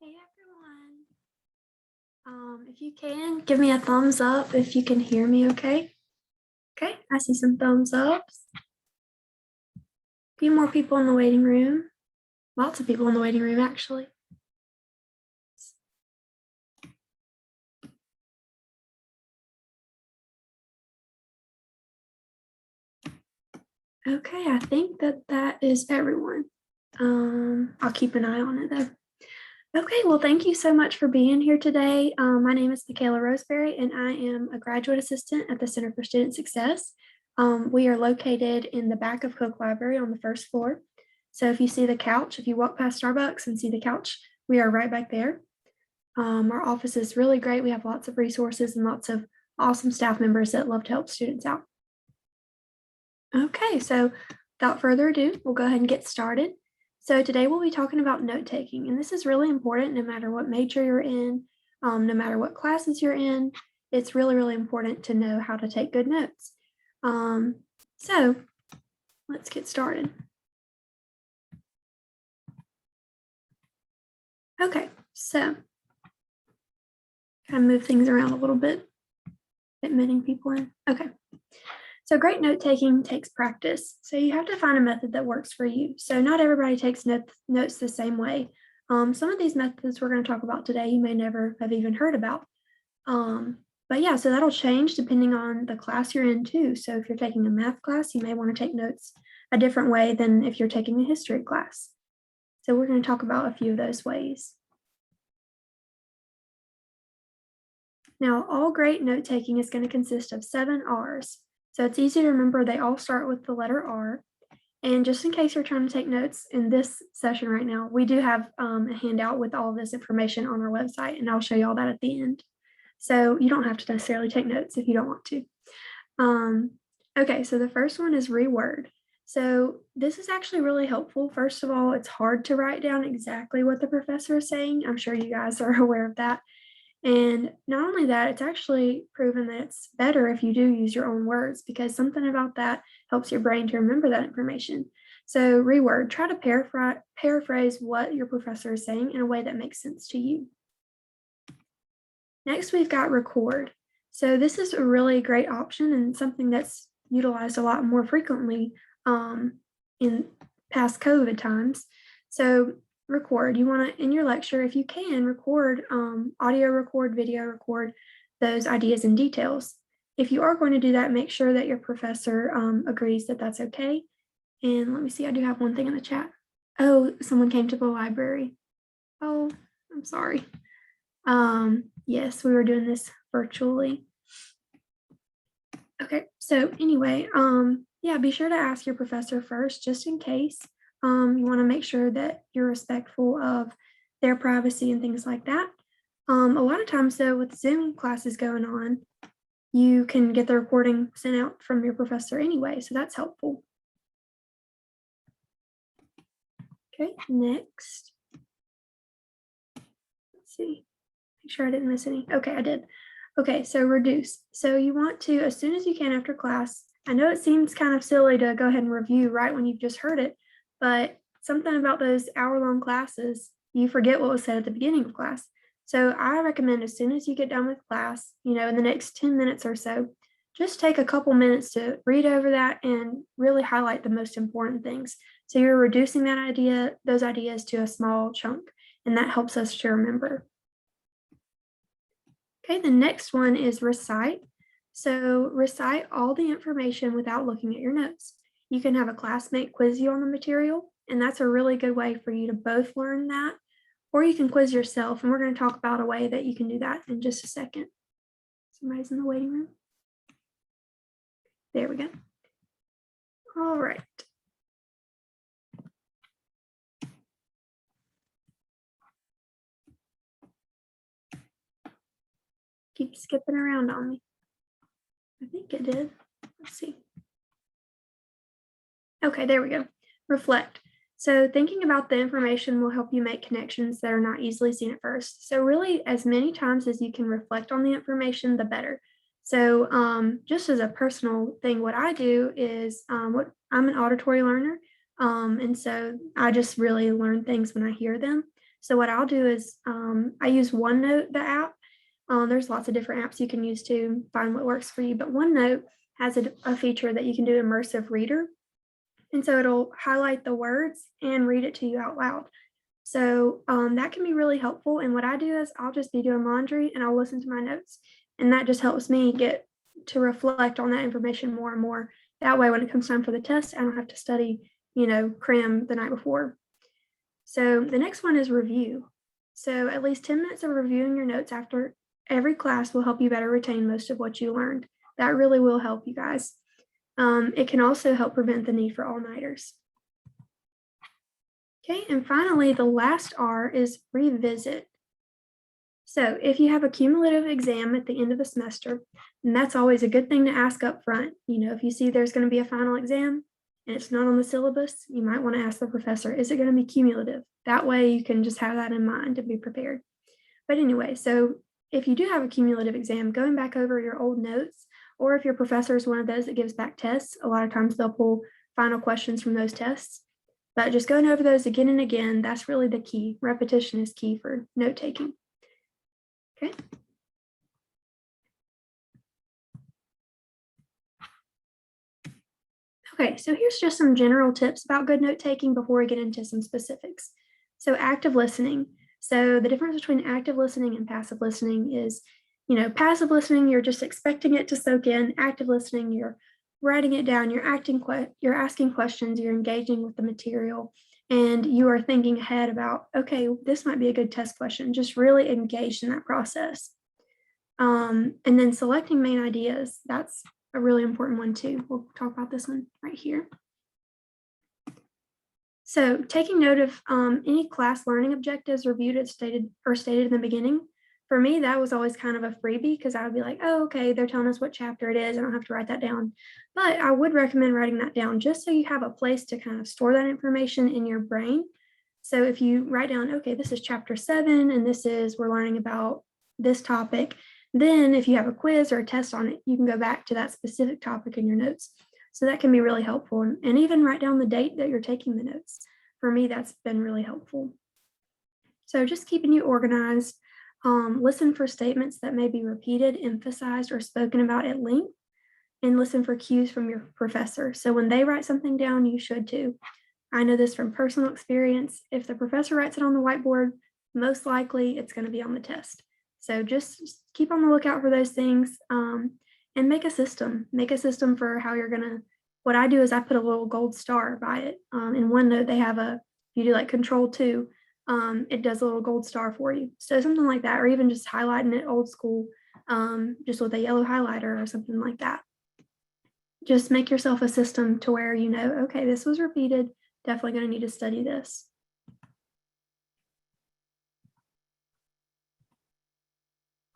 Hey everyone. If you can, give me a thumbs up if you can hear me okay. Okay, I see some thumbs ups. A few more people in the waiting room. Lots of people in the waiting room, actually. Okay, I think that is everyone. I'll keep an eye on it though. Okay, well, thank you so much for being here today. My name is Michaela Roseberry, and I am a graduate assistant at the Center for Student Success. We are located in the back of Cook Library on the first floor. So if you see the couch, if you walk past Starbucks and see the couch, we are right back there. Our office is really great. We have lots of resources and lots of awesome staff members that love to help students out. Okay, so without further ado, we'll go ahead and get started. So today we'll be talking about note taking, and this is really important no matter what major you're in, no matter what classes you're in. It's really, really important to know how to take good notes. So let's get started. Okay, so kind of move things around a little bit, admitting people in. Okay. So great note taking takes practice. So you have to find a method that works for you. So not everybody takes notes the same way. Some of these methods we're going to talk about today, you may never have even heard about. But yeah, so that'll change depending on the class you're in too. So if you're taking a math class, you may want to take notes a different way than if you're taking a history class. So we're going to talk about a few of those ways. Now, all great note taking is going to consist of 7 R's. So it's easy to remember they all start with the letter R. And just in case you're trying to take notes in this session right now, we do have a handout with all of this information on our website, and I'll show you all that at the end. So you don't have to necessarily take notes if you don't want to. Okay, so the first one is Reword. So this is actually really helpful. First of all, it's hard to write down exactly what the professor is saying. I'm sure you guys are aware of that. And not only that, it's actually proven that it's better if you do use your own words, because something about that helps your brain to remember that information. So Reword, try to paraphrase what your professor is saying in a way that makes sense to you. Next, we've got Record. So this is a really great option and something that's utilized a lot more frequently in past COVID times. So Record, you want to, in your lecture, if you can, record, audio record, video record those ideas and details. If you are going to do that, make sure that your professor agrees that that's okay. And let me see, I do have one thing in the chat. Oh, someone came to the library. Oh, I'm sorry. Yes, we were doing this virtually. Okay, so anyway, yeah, be sure to ask your professor first, just in case. You want to make sure that you're respectful of their privacy and things like that. A lot of times, though, with Zoom classes going on, you can get the recording sent out from your professor anyway, so that's helpful. Okay, next. Let's see. Make sure I didn't miss any. Okay, I did. Okay, so reduce. So you want to, as soon as you can after class, I know it seems kind of silly to go ahead and review right when you've just heard it, but something about those hour-long classes, you forget what was said at the beginning of class. So I recommend as soon as you get done with class, in the next 10 minutes or so, just take a couple minutes to read over that and really highlight the most important things. So you're reducing those ideas to a small chunk, and that helps us to remember. Okay, the next one is Recite. So recite all the information without looking at your notes. You can have a classmate quiz you on the material, and that's a really good way for you to both learn that, or you can quiz yourself, and we're going to talk about a way that you can do that in just a second. Somebody's in the waiting room. There we go. All right. Keep skipping around on me. I think it did. Let's see. Okay, there we go. Reflect. So thinking about the information will help you make connections that are not easily seen at first. So really, as many times as you can reflect on the information, the better. So just as a personal thing, what I do is I'm an auditory learner. And so I just really learn things when I hear them. So what I'll do is I use OneNote, the app. There's lots of different apps you can use to find what works for you, but OneNote has a feature that you can do immersive reader. And so it'll highlight the words and read it to you out loud. So that can be really helpful. And what I do is I'll just be doing laundry and I'll listen to my notes. And that just helps me get to reflect on that information more and more. That way, when it comes time for the test, I don't have to study, cram the night before. So the next one is review. So at least 10 minutes of reviewing your notes after every class will help you better retain most of what you learned. That really will help you guys. It can also help prevent the need for all-nighters. Okay, and finally, the last R is revisit. So if you have a cumulative exam at the end of the semester, and that's always a good thing to ask up front. If you see there's going to be a final exam and it's not on the syllabus, you might want to ask the professor, is it going to be cumulative? That way you can just have that in mind and be prepared. But anyway, so if you do have a cumulative exam, going back over your old notes, or if your professor is one of those that gives back tests, a lot of times they'll pull final questions from those tests. But just going over those again and again, that's really the key. Repetition is key for note taking. Okay. Okay, so here's just some general tips about good note taking before we get into some specifics. So active listening. So the difference between active listening and passive listening is, passive listening, you're just expecting it to soak in. Active listening, you're writing it down, you're asking questions, you're engaging with the material, and you are thinking ahead about, okay, this might be a good test question. Just really engaged in that process. And then selecting main ideas, that's a really important one too. We'll talk about this one right here. So taking note of any class learning objectives reviewed as stated in the beginning. For me, that was always kind of a freebie because I would be like, oh, okay, they're telling us what chapter it is. I don't have to write that down. But I would recommend writing that down just so you have a place to kind of store that information in your brain. So if you write down, okay, this is chapter 7, and we're learning about this topic, then if you have a quiz or a test on it, you can go back to that specific topic in your notes. So that can be really helpful. And even write down the date that you're taking the notes. For me, that's been really helpful. So just keeping you organized. Listen for statements that may be repeated, emphasized, or spoken about at length, and listen for cues from your professor. So when they write something down, you should too. I know this from personal experience. If the professor writes it on the whiteboard, most likely it's going to be on the test. So just keep on the lookout for those things and make a system. Make a system for how you're going to, what I do is I put a little gold star by it. In OneNote, they have you do like Control-2, it does a little gold star for you. So something like that, or even just highlighting it old school, just with a yellow highlighter or something like that. Just make yourself a system to where okay, this was repeated, definitely going to need to study this.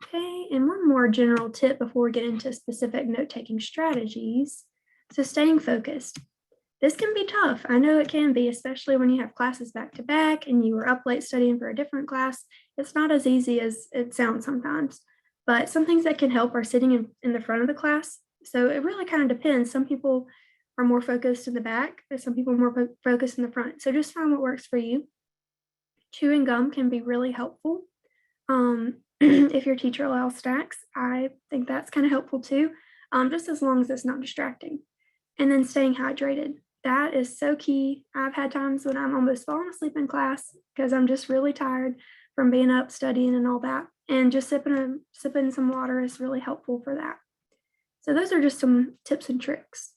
Okay, and one more general tip before we get into specific note-taking strategies. So staying focused. This can be tough. I know it can be, especially when you have classes back to back and you were up late studying for a different class. It's not as easy as it sounds sometimes, but some things that can help are sitting in the front of the class. So it really kind of depends. Some people are more focused in the back, and some people are more focused in the front. So just find what works for you. Chewing gum can be really helpful. If your teacher allows stacks, I think that's kind of helpful too, just as long as it's not distracting. And then staying hydrated. That is so key. I've had times when I'm almost falling asleep in class because I'm just really tired from being up studying and all that. And just sipping some water is really helpful for that. So those are just some tips and tricks.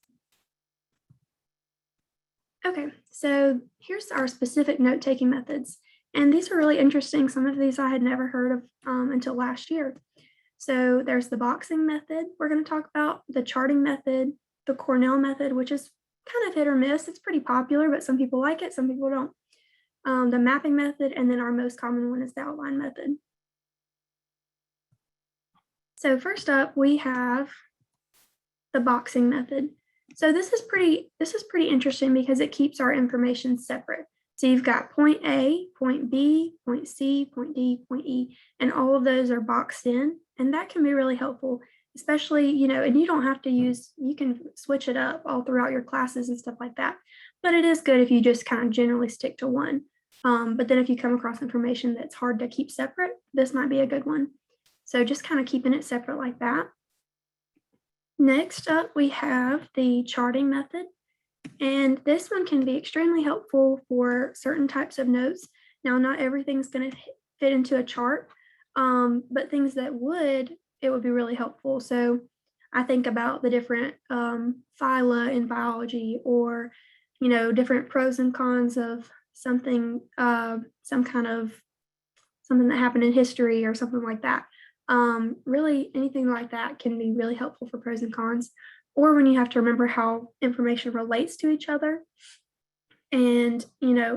Okay, so here's our specific note-taking methods. And these are really interesting. Some of these I had never heard of until last year. So there's the boxing method we're going to talk about, the charting method, the Cornell method, which is kind of hit or miss. It's pretty popular, but some people like it, some people don't. The mapping method, and then our most common one is the outline method. So first up, we have the boxing method. So this is pretty interesting because it keeps our information separate. So you've got point A, point B, point C, point D, point E, and all of those are boxed in. And that can be really helpful, especially, and you don't have to you can switch it up all throughout your classes and stuff like that. But it is good if you just kind of generally stick to one. But then if you come across information that's hard to keep separate, this might be a good one. So just kind of keeping it separate like that. Next up, we have the charting method. And this one can be extremely helpful for certain types of notes. Now, not everything's going to fit into a chart, but things that would, it would be really helpful. So I think about the different phyla in biology, or, different pros and cons of something, some kind of something that happened in history or something like that. Really, anything like that can be really helpful for pros and cons, or when you have to remember how information relates to each other, and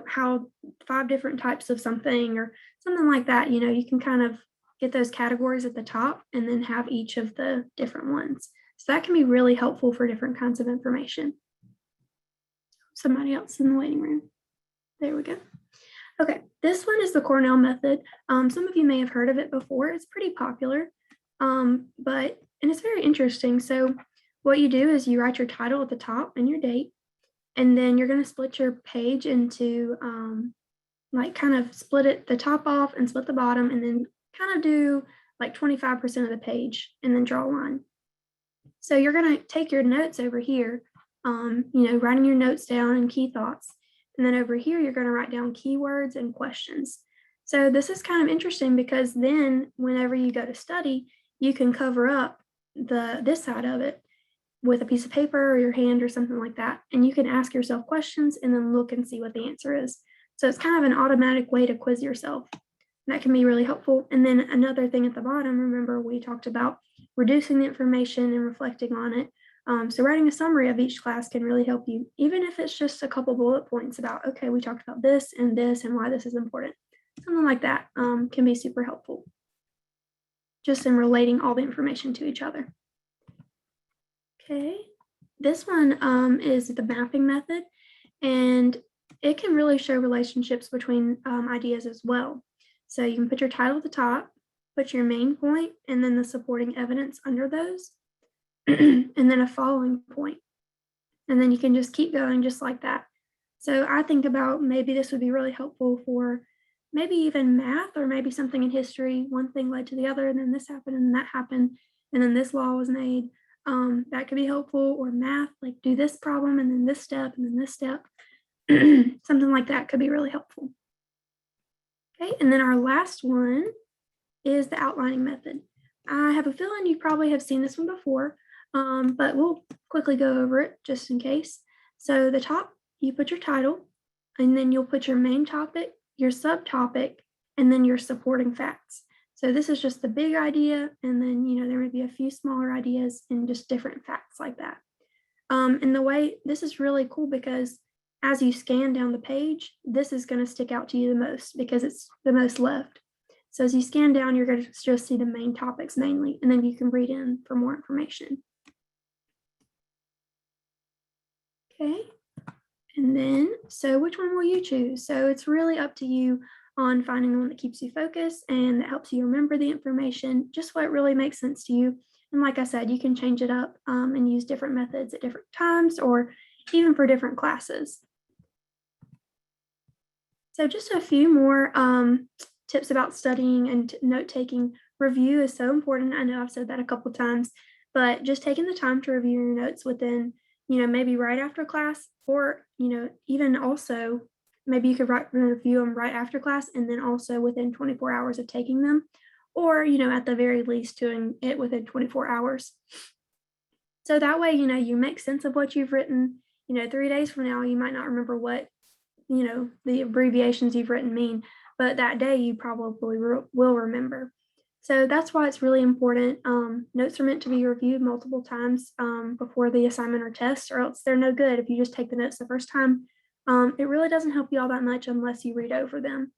how 5 different types of something or something like that. You can kind of get those categories at the top and then have each of the different ones. So that can be really helpful for different kinds of information. Somebody else in the waiting room. There we go. Okay, this one is the Cornell Method. Some of you may have heard of it before. It's pretty popular, and it's very interesting. So what you do is you write your title at the top and your date, and then you're going to split your page into kind of split it the top off and split the bottom, and then kind of do like 25% of the page and then draw a line. So you're going to take your notes over here, writing your notes down and key thoughts. And then over here, you're going to write down keywords and questions. So this is kind of interesting because then whenever you go to study, you can cover up this side of it with a piece of paper or your hand or something like that. And you can ask yourself questions and then look and see what the answer is. So it's kind of an automatic way to quiz yourself. That can be really helpful. And then another thing at the bottom, remember we talked about reducing the information and reflecting on it. So writing a summary of each class can really help you, even if it's just a couple bullet points about, okay, we talked about this and why this is important. Something like that can be super helpful, just in relating all the information to each other. Okay, this one is the mapping method, and it can really show relationships between ideas as well. So you can put your title at the top, put your main point, and then the supporting evidence under those. And then a following point. And then you can just keep going just like that. So I think about maybe this would be really helpful for maybe even math, or maybe something in history. One thing led to the other, and then this happened and that happened, and then this law was made. That could be helpful. Or math, like do this problem and then this step and then this step. Something like that could be really helpful. Okay, and then our last one is the outlining method. I have a feeling you probably have seen this one before. But we'll quickly go over it just in case. So the top, you put your title, and then you'll put your main topic, your subtopic, and then your supporting facts. So this is just the big idea, and then there may be a few smaller ideas and just different facts like that. And the way this is really cool because as you scan down the page, this is going to stick out to you the most because it's the most left. So as you scan down, you're going to just see the main topics mainly, and then you can read in for more information. Okay, and then, so which one will you choose? So it's really up to you on finding the one that keeps you focused and that helps you remember the information, just what really makes sense to you. And like I said, you can change it up and use different methods at different times, or even for different classes. So just a few more tips about studying and note-taking. Review is so important. I know I've said that a couple of times, but just taking the time to review your notes within maybe right after class, or, even also maybe you could review them right after class and then also within 24 hours of taking them, or, at the very least doing it within 24 hours. So that way, you make sense of what you've written. 3 days from now, you might not remember what, the abbreviations you've written mean, but that day you probably will remember. So that's why it's really important. Notes are meant to be reviewed multiple times before the assignment or test, or else they're no good if you just take the notes the first time. It really doesn't help you all that much unless you read over them.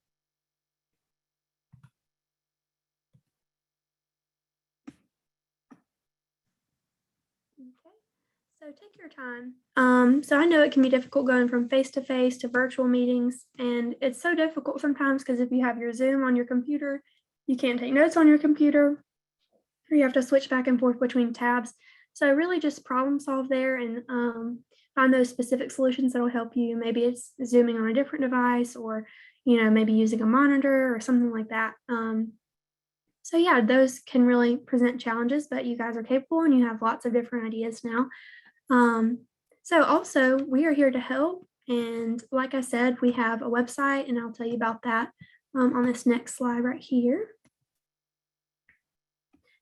Okay, so take your time. So I know it can be difficult going from face-to-face to virtual meetings, and it's so difficult sometimes because if you have your Zoom on your computer, you can't take notes on your computer, or you have to switch back and forth between tabs. So really just problem solve there and find those specific solutions that will help you. Maybe it's Zooming on a different device, or maybe using a monitor or something like that. So yeah, those can really present challenges, but you guys are capable and you have lots of different ideas now. So also, we are here to help. And like I said, we have a website, and I'll tell you about that on this next slide right here.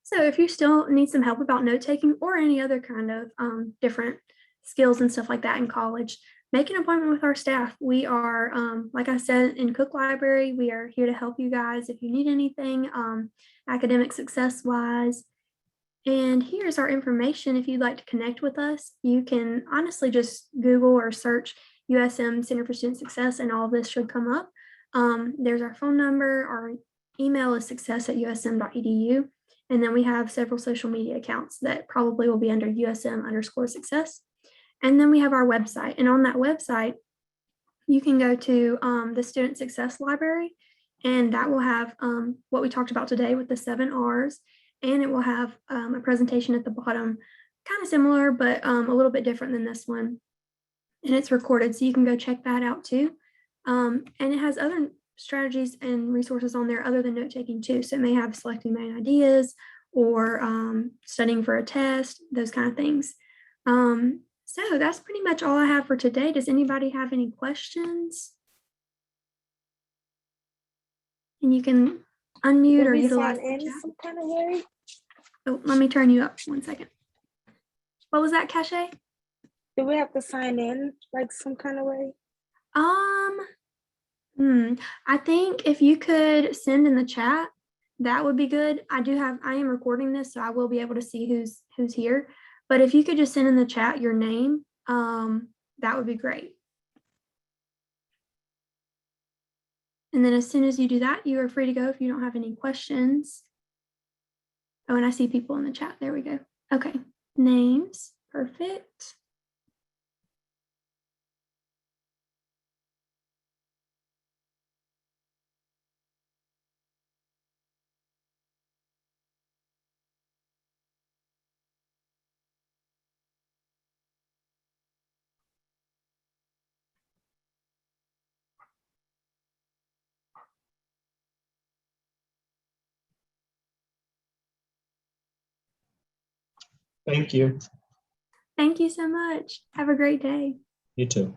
So if you still need some help about note taking or any other kind of different skills and stuff like that in college, make an appointment with our staff. We are, like I said, in Cook Library. We are here to help you guys if you need anything academic success wise. And here's our information. If you'd like to connect with us, you can honestly just Google or search USM Center for Student Success, and all of this should come up. There's our phone number. Our email is success@usm.edu. And then we have several social media accounts that probably will be under USM_success. And then we have our website. And on that website, you can go to the Student Success Library, and that will have what we talked about today with the 7 R's. And it will have a presentation at the bottom, kind of similar, but a little bit different than this one. And it's recorded, so you can go check that out too. And it has other strategies and resources on there other than note taking too. So it may have selecting main ideas or studying for a test, those kind of things. So that's pretty much all I have for today. Does anybody have any questions? And you can unmute or utilize the chat. Some kind of way? Oh, let me turn you up 1 second. What was that, Cache? Do we have to sign in like some kind of way? I think if you could send in the chat, that would be good. I am recording this, so I will be able to see who's here. But if you could just send in the chat your name, that would be great. And then as soon as you do that, you are free to go if you don't have any questions. Oh, and I see people in the chat. There we go. Okay. Names. Perfect. Thank you. Thank you so much. Have a great day. You too.